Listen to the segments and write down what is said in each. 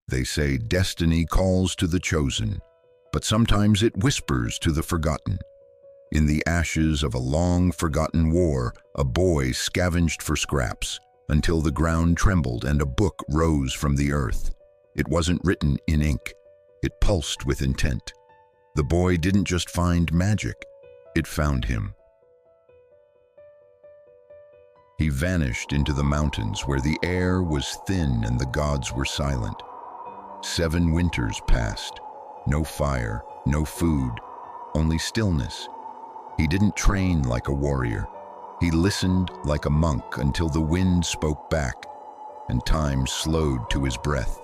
They say destiny calls to the chosen, but sometimes it whispers to the forgotten. In the ashes of a long-forgotten war, a boy scavenged for scraps until the ground trembled and a book rose from the earth. It wasn't written in ink. It pulsed with intent. The boy didn't just find magic, it found him. He vanished into the mountains where the air was thin and the gods were silent. 7 winters passed. No fire, no food, only stillness. He didn't train like a warrior. He listened like a monk until the wind spoke back and time slowed to his breath.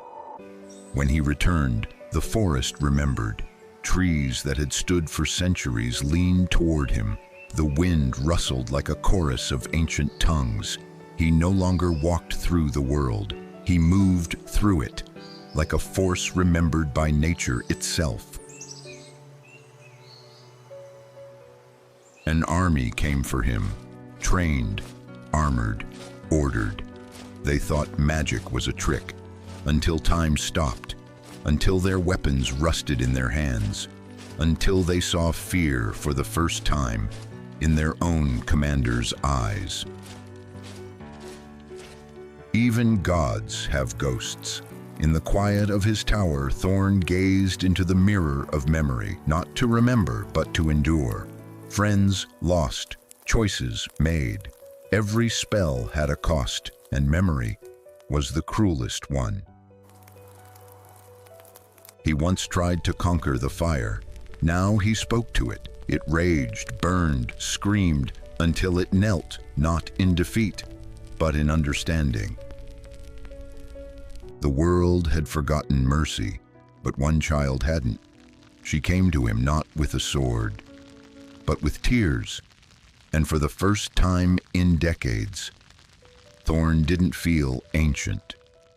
When he returned, the forest remembered. Trees that had stood for centuries leaned toward him. The wind rustled like a chorus of ancient tongues. He no longer walked through the world. He moved through it, like a force remembered by nature itself. An army came for him, trained, armored, ordered. They thought magic was a trick, until time stopped, until their weapons rusted in their hands, until they saw fear for the first time in their own commander's eyes. Even gods have ghosts. In the quiet of his tower, Thorne gazed into the mirror of memory, not to remember, but to endure. Friends lost, choices made. Every spell had a cost, and memory was the cruelest one. He once tried to conquer the fire. Now he spoke to it. It raged, burned, screamed, until it knelt, not in defeat, but in understanding. The world had forgotten mercy, but one child hadn't. She came to him not with a sword, but with tears, and for the first time in decades, Thorne didn't feel ancient.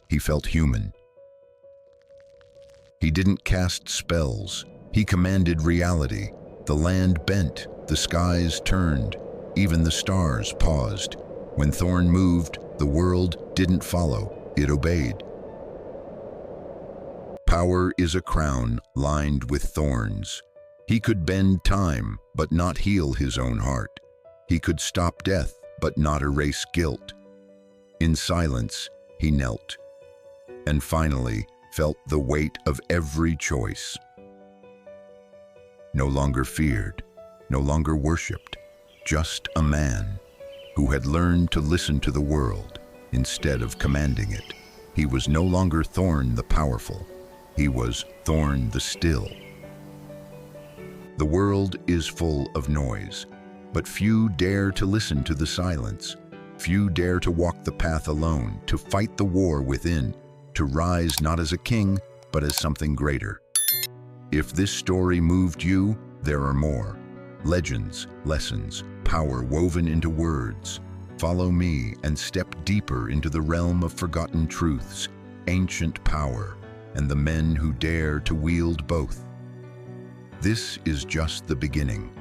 He felt human. He didn't cast spells. He commanded reality. The land bent, the skies turned, even the stars paused. When Thorne moved, the world didn't follow, it obeyed. Power is a crown lined with thorns. He could bend time, but not heal his own heart. He could stop death, but not erase guilt. In silence, he knelt, and finally felt the weight of every choice. No longer feared, no longer worshipped, just a man who had learned to listen to the world instead of commanding it. He was no longer Thorne the powerful. He was Thorne the still. The world is full of noise, but few dare to listen to the silence. Few dare to walk the path alone, to fight the war within, to rise not as a king, but as something greater. If this story moved you, there are more. Legends, lessons, power woven into words. Follow me and step deeper into the realm of forgotten truths, ancient power, and the men who dare to wield both. This is just the beginning.